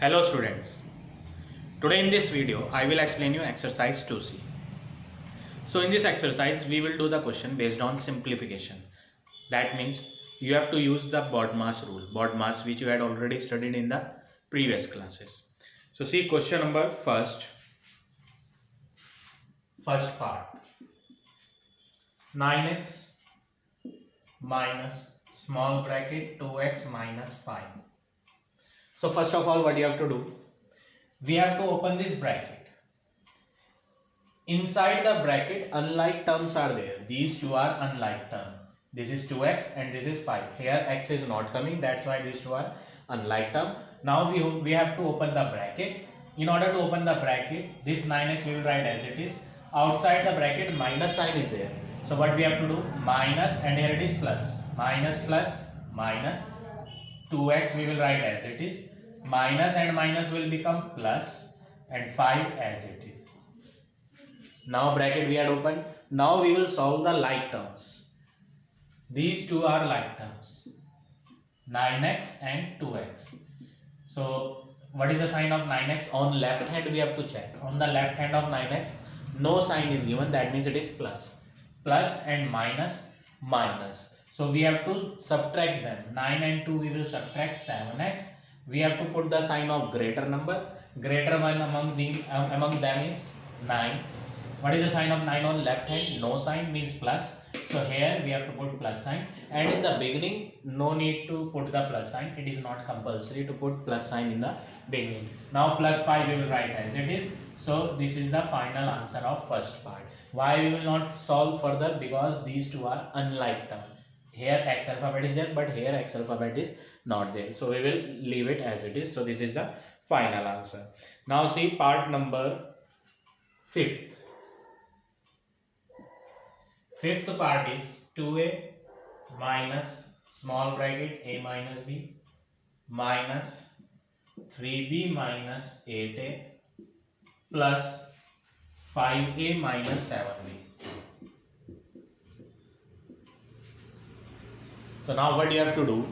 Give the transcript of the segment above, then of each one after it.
Hello students, today in this video I will explain you exercise 2C. So in this exercise we will do the question based on simplification. That means you have to use the BODMAS rule, BODMAS which you had already studied in the previous classes. So see question number first part, 9x minus small bracket 2x minus 5. So first of all what you have to do, we have to open this bracket. Inside the bracket unlike terms are there. These two are unlike term. This is 2x and this is 5. Here x is not coming, that's why these two are unlike term. Now we have to open the bracket. In order to open the bracket, this 9x we will write as it is. Outside the bracket minus sign is there. So what we have to do, minus, and here it is plus. Minus plus minus 2x we will write as it is. Minus and minus will become plus and 5 as it is. Now bracket we had opened. Now we will solve the like terms. These two are like terms, 9x and 2x. So what is the sign of 9x? On left hand we have to check. On the left hand of 9x no sign is given, that means it is plus. Plus and minus, minus. So we have to subtract them. 9 and 2 we will subtract 7x. We have to put the sign of greater number. Greater one among them is 9. What is the sign of 9 on left hand? No sign, means plus. So here we have to put plus sign, and in the beginning no need to put the plus sign. It is not compulsory to put plus sign in the beginning. Now plus 5 we will write as it is. So this is the final answer of first part. Why we will not solve further? Because these two are unlike term. Here x alphabet is there, but here x alphabet is not there. So we will leave it as it is. So this is the final answer. Now see part number 5th. Fifth part is 2a minus small bracket a minus b minus 3b minus 8a plus 5a minus 7b. So now what you have to do?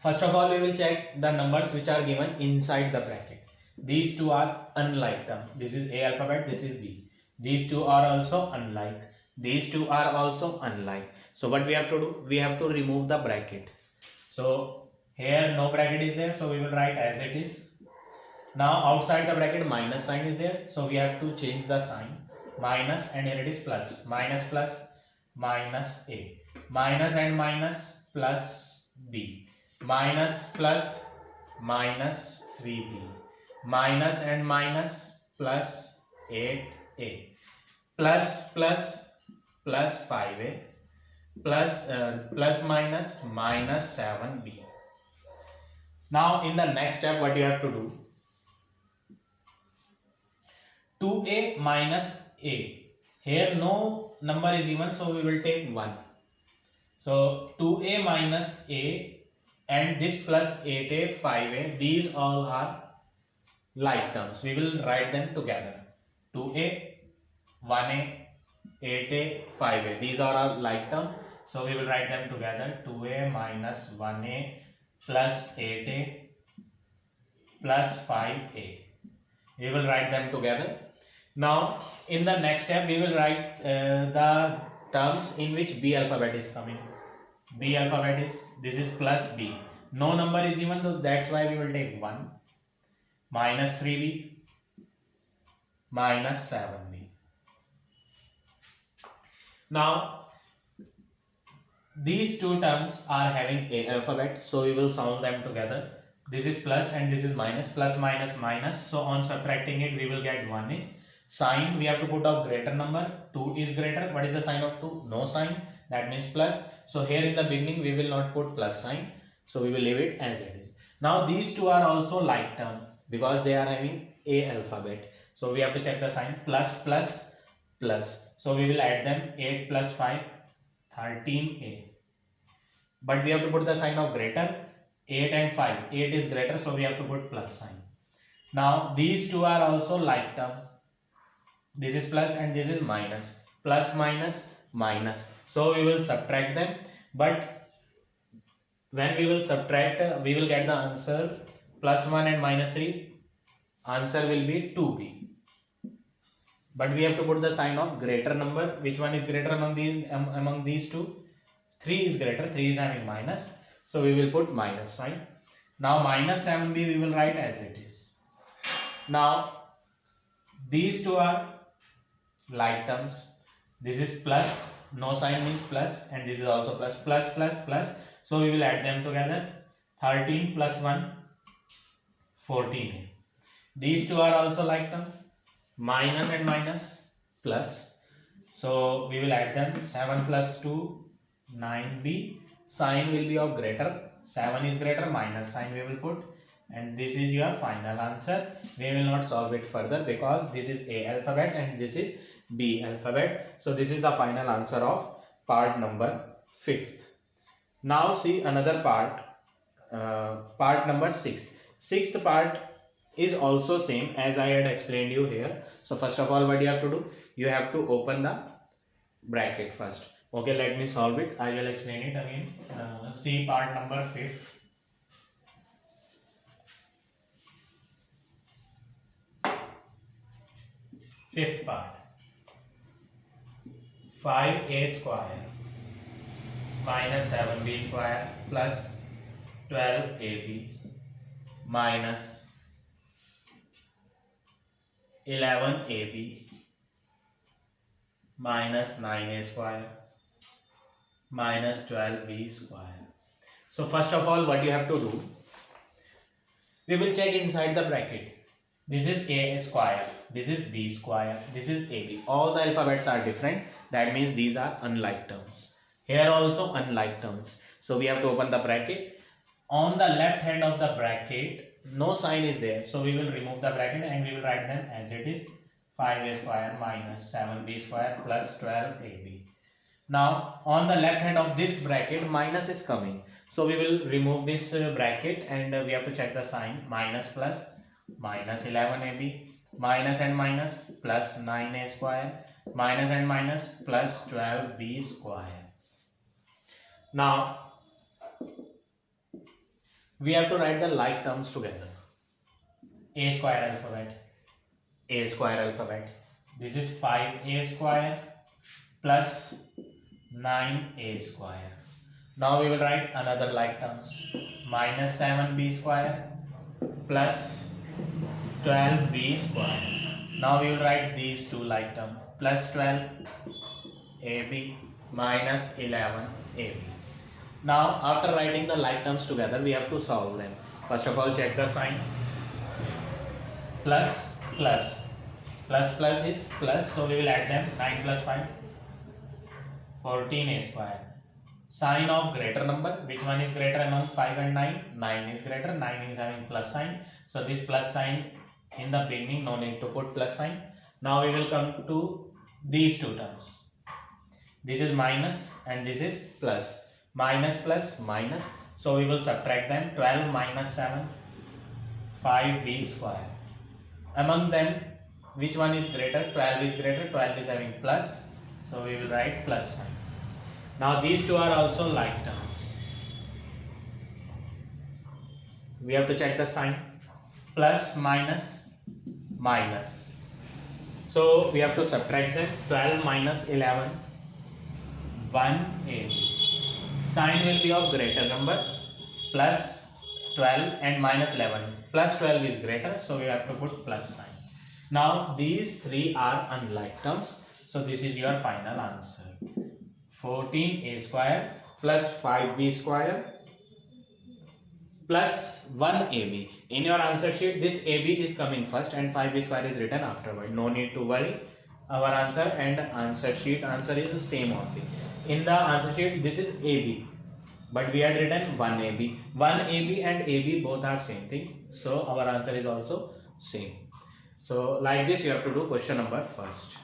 First of all we will check the numbers which are given inside the bracket. These two are unlike term. This is a alphabet, this is b. These two are also unlike. These two are also unlike. So what we have to do? We have to remove the bracket. So here no bracket is there, so we will write as it is. Now outside the bracket minus sign is there, so we have to change the sign. Minus, and here it is plus. Minus plus minus a. Minus and minus plus b. Minus plus minus 3b. Minus and minus plus 8a. Plus plus plus 5a plus plus minus minus 7b. Now in the next step what you have to do, 2a minus a, here no number is given, so we will take 1. So 2a minus a and this plus 8a 5a, these all are like terms. We will write them together. 2a, 1a, 8a, 5a. These are our like term. So we will write them together. 2a minus 1a plus 8a plus 5a. We will write them together. Now in the next step we will write the terms in which b alphabet is coming. B alphabet is, this is plus b. No number is given, so that's why we will take 1. Minus 3b minus 7b. Now these two terms are having a alphabet, so we will solve them together. This is plus and this is minus. Plus minus minus, so on subtracting it we will get 1a. Sign we have to put of greater number. 2 is greater. What is the sign of 2? No sign, that means plus. So here in the beginning we will not put plus sign, so we will leave it as it is. Now these two are also like term because they are having a alphabet, so we have to check the sign. Plus plus plus, so we will add them. 8 plus 5, 13a, but we have to put the sign of greater. 8 and 5, 8 is greater, so we have to put plus sign. Now these two are also like term. This is plus and this is minus. Plus minus minus, so we will subtract them, but when we will subtract, we will get the answer +1 and -3. Answer will be 2b. But we have to put the sign of greater number. Which one is greater among these two? 3 is greater. 3 is having minus. So we will put minus sign. Now -7b we will write as it is. Now these two are like terms. This is plus, no sign means plus, and this is also plus, plus, plus, plus. So we will add them together. 13 plus 1, 14. These two are also like term. Minus and minus, plus. So we will add them. 7 plus 2, 9b. Sign will be of greater. 7 is greater, minus sign we will put. And this is your final answer. We will not solve it further because this is A alphabet and this is B alphabet. So this is the final answer of part number 5th. Now see another part, part number 6. 6th part is also same as I had explained you here. So first of all, what you have to do? You have to open the bracket first. Okay, let me solve it. I will explain it again. See part number 5th. Fifth part. 5a square minus 7b square plus 12ab minus 11ab minus 9a square minus 12b square. So first of all, what you have to do? We will check inside the bracket. This is a square, this is b square, this is ab. All the alphabets are different. That means these are unlike terms. Here also unlike terms. So we have to open the bracket. On the left hand of the bracket, no sign is there. So we will remove the bracket and we will write them as it is. 5a square minus 7b square plus 12ab. Now on the left hand of this bracket, minus is coming. So we will remove this bracket and we have to check the sign. Minus plus minus 11ab, minus and minus plus 9a square, minus and minus plus 12b square. Now we have to write the like terms together. A square alphabet, a square alphabet. This is 5a square plus 9a square. Now we will write another like terms. Minus 7b square plus 12b square. Now we will write these two like terms. Plus 12ab minus 11ab. Now after writing the like terms together, we have to solve them. First of all, check the sign. Plus plus. Plus plus is plus, so we will add them. 9 plus 5, 14a square. Sign of greater number. Which one is greater among 5 and 9? 9 is greater. 9 is having plus sign. So this plus sign in the beginning, no need to put plus sign. Now we will come to these two terms. This is minus and this is plus. Minus plus minus. So we will subtract them. 12 minus 7, 5b square. Among them, which one is greater? 12 is greater. 12 is having plus. So we will write plus sign. Now these two are also like terms. We have to check the sign. Plus minus minus. So we have to subtract them. 12 minus 11, 1ab. Sign will be of greater number. Plus 12 and minus 11. Plus 12 is greater, so we have to put plus sign. Now these three are unlike terms. So this is your final answer. 14a square plus 5b square plus 1ab. In your answer sheet, this ab is coming first and 5b square is written afterward. No need to worry. Our answer and answer sheet answer is the same only. In the answer sheet, this is ab, but we had written 1ab. 1ab and ab both are same thing. So our answer is also same. So like this, you have to do question number first.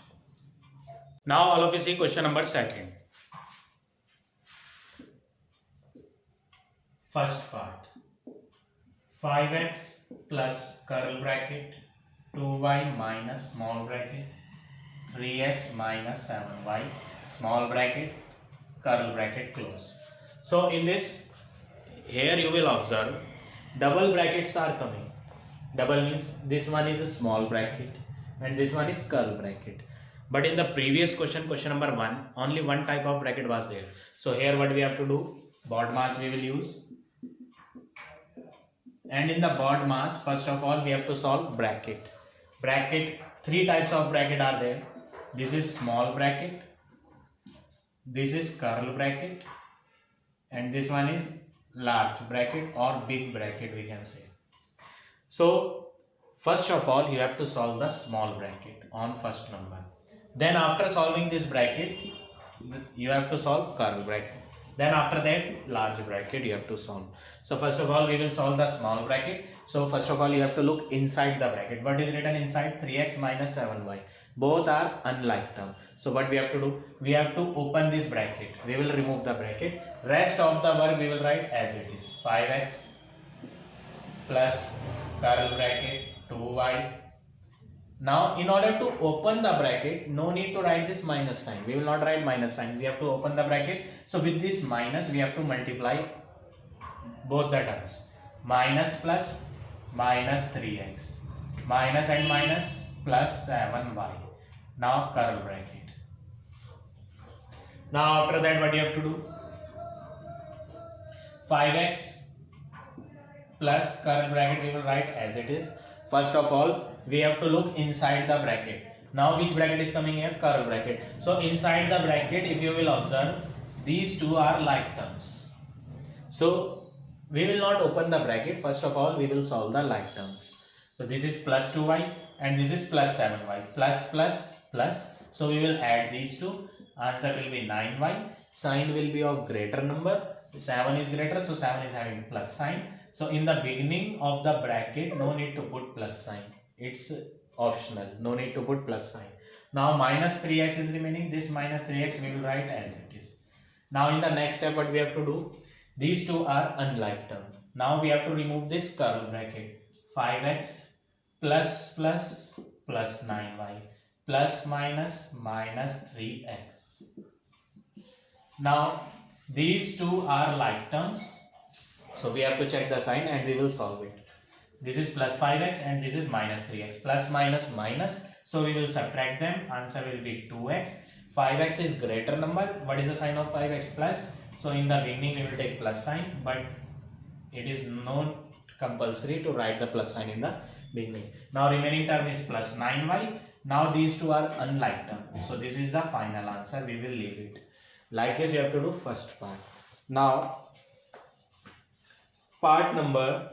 Now all of you see question number second. First part. 5x plus curl bracket 2y minus small bracket 3x minus 7y small bracket curl bracket close. So in this, here you will observe double brackets are coming. Double means this one is a small bracket and this one is curl bracket. But in the previous question, question number 1, only one type of bracket was there. So here what we have to do, BODMAS we will use. And in the BODMAS, first of all we have to solve bracket. Bracket, three types of bracket are there. This is small bracket, this is curl bracket, and this one is large bracket or big bracket we can say. So first of all you have to solve the small bracket on first number. Then after solving this bracket you have to solve curl bracket. Then after that large bracket you have to solve. So first of all we will solve the small bracket. So first of all you have to look inside the bracket. What is written inside? 3x minus 7y. Both are unlike term. So what we have to do? We have to open this bracket. We will remove the bracket. Rest of the work we will write as it is. 5x plus curl bracket 2y. Now in order to open the bracket, no need to write this minus sign. We will not write minus sign. We have to open the bracket. So with this minus we have to multiply both the terms. Minus plus minus 3x. Minus and minus plus 7y. Now curl bracket. Now after that what you have to do? 5x plus curl bracket we will write as it is. First of all we have to look inside the bracket. Now which bracket is coming here? Curl bracket. So inside the bracket if you will observe, these two are like terms. So we will not open the bracket. First of all we will solve the like terms. So this is plus 2y and this is plus 7y. Plus plus plus. So we will add these two. Answer will be 9y. Sign will be of greater number. 7 is greater, so 7 is having plus sign. So in the beginning of the bracket no need to put plus sign. It's optional. No need to put plus sign. Now minus 3x is remaining. This minus 3x we will write as it is. Now in the next step what we have to do? These two are unlike term. Now we have to remove this curl bracket. 5x plus plus plus 9y plus minus minus 3x. Now these two are like terms. So we have to check the sign and we will solve it. This is plus 5x and this is minus 3x. Plus minus minus. So we will subtract them. Answer will be 2x. 5x is greater number. What is the sign of 5x? Plus. So in the beginning we will take plus sign, but it is not compulsory to write the plus sign in the beginning. Now remaining term is plus 9y. Now these two are unlike term. So this is the final answer. We will leave it. Like this you have to do first part. Now part number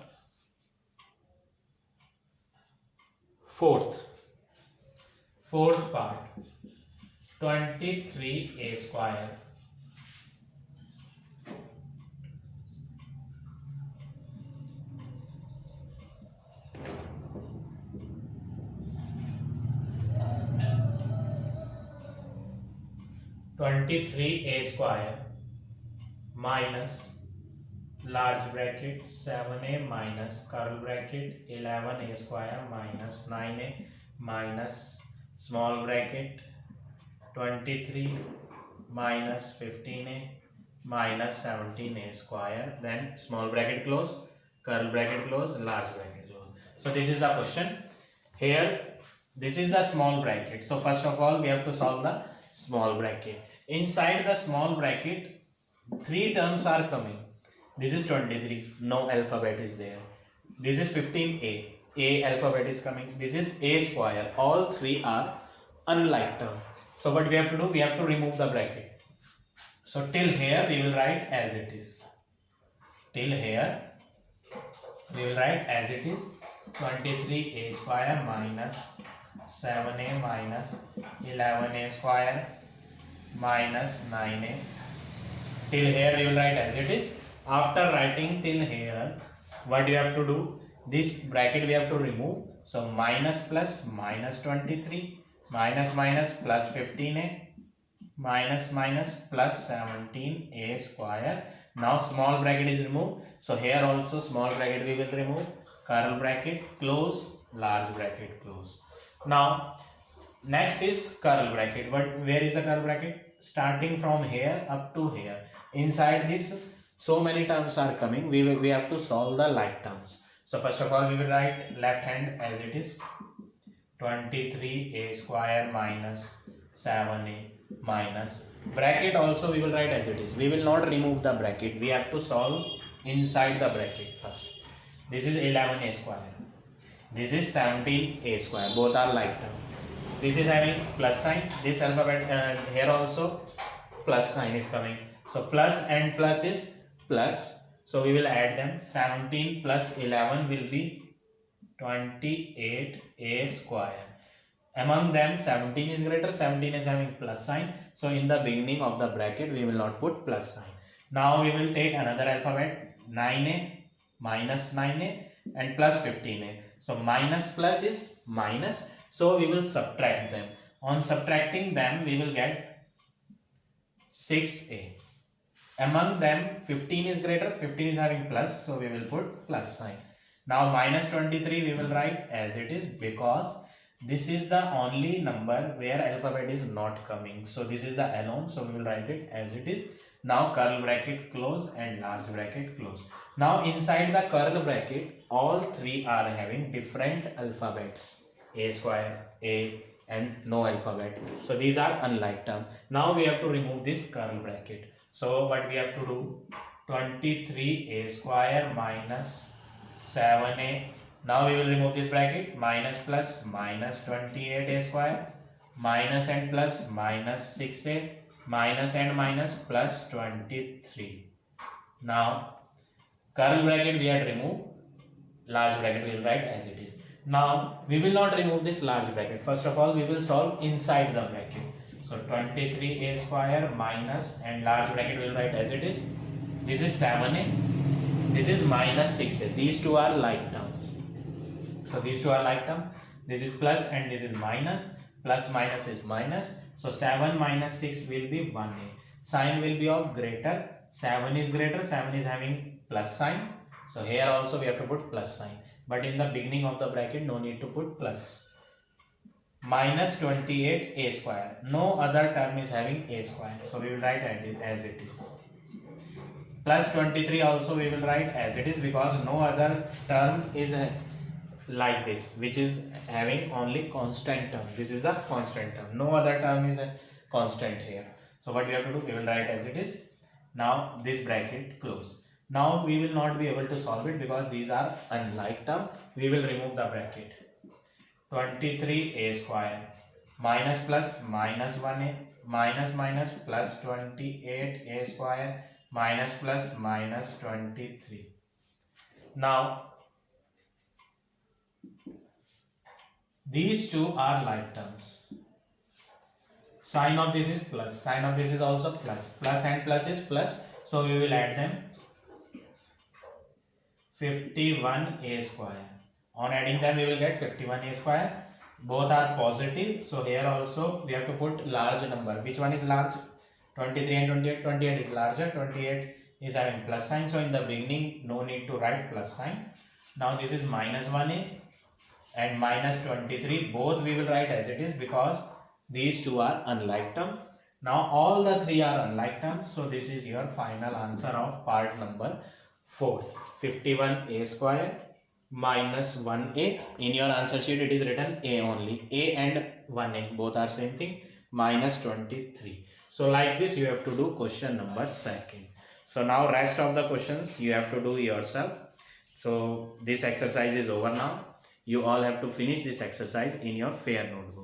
fourth part, 23a square. (23a square) minus large bracket 7a minus curl bracket 11a square minus 9a minus small bracket 23 minus 15a minus 17a square, then small bracket close, curl bracket close, large bracket close. So this is the question. Here this is the small bracket. So first of all we have to solve the small bracket. Inside the small bracket three terms are coming. This is 23, no alphabet is there. This is 15a, a alphabet is coming. This is a square. All three are unlike term. So what we have to do? We have to remove the bracket. So till here we will write as it is. Till here we will write as it is. 23a square minus 7a minus 11a square minus 9a. Till here we will write as it is. After writing till here, what you have to do? This bracket we have to remove. So minus plus minus 23 minus minus plus 15a minus minus plus 17a square. Now small bracket is removed. So here also small bracket we will remove. Curl bracket close, large bracket close. Now next is curl bracket. Where is the curl bracket? Starting from here up to here. Inside this so many terms are coming, we have to solve the like terms. So first of all we will write left hand as it is, 23a square minus 7a minus bracket also we will write as it is. We will not remove the bracket, we have to solve inside the bracket first. This is 11a square, this is 17a square, both are like term. This is having plus sign, this alphabet here also plus sign is coming, so plus and plus is plus, so we will add them. 17 plus 11 will be 28a square. Among them 17 is greater, 17 is having plus sign, so in the beginning of the bracket we will not put plus sign. Now we will take another alphabet, 9a minus 9a and plus 15a. So minus plus is minus, so we will subtract them. On subtracting them we will get 6a. Among them 15 is greater, 15 is having plus, so we will put plus sign. Now minus 23 we will write as it is, because this is the only number where alphabet is not coming. So this is the alone, so we will write it as it is. Now curl bracket close and large bracket close. Now inside the curl bracket all three are having different alphabets, a square, a and no alphabet. So these are unlike term. Now we have to remove this curl bracket. So what we have to do, 23a square minus 7a. Now we will remove this bracket, minus plus minus 28a square, minus and plus minus 6a, minus and minus plus 23. Now curl bracket we had removed, large bracket we will write as it is. Now we will not remove this large bracket. First of all we will solve inside the bracket. So 23a square minus and large bracket we will write as it is. This is 7a, this is minus 6a. These two are like terms. So these two are like term. This is plus and this is minus. Plus minus is minus. So 7 minus 6 will be 1a. Sign will be of greater. 7 is greater. 7 is having plus sign. So here also we have to put plus sign. But in the beginning of the bracket no need to put plus. Minus 28a square. No other term is having a square. So we will write as it is. Plus 23 also we will write as it is, because no other term is like this, which is having only constant term. This is the constant term. No other term is a constant here. So what we have to do, we will write as it is. Now this bracket close. Now we will not be able to solve it because these are unlike term. We will remove the bracket. 23a square minus plus minus 1a minus minus plus 28a square minus plus minus 23. Now these two are like terms. Sign of this is plus, sign of this is also plus. Plus and plus is plus, so we will add them. 51a square. On adding them we will get 51a square. Both are positive, so here also we have to put large number. Which one is large? 23 and 28. 28 is larger, 28 is having plus sign, so in the beginning no need to write plus sign. Now this is minus 1a and minus 23, both we will write as it is because these two are unlike term. Now all the three are unlike terms, so this is your final answer of part number 4. 51a square minus 1a. In your answer sheet it is written a only. A and 1a both are same thing, minus 23. So like this you have to do question number 2. So now rest of the questions you have to do yourself. So this exercise is over now. You all have to finish this exercise in your fair notebook.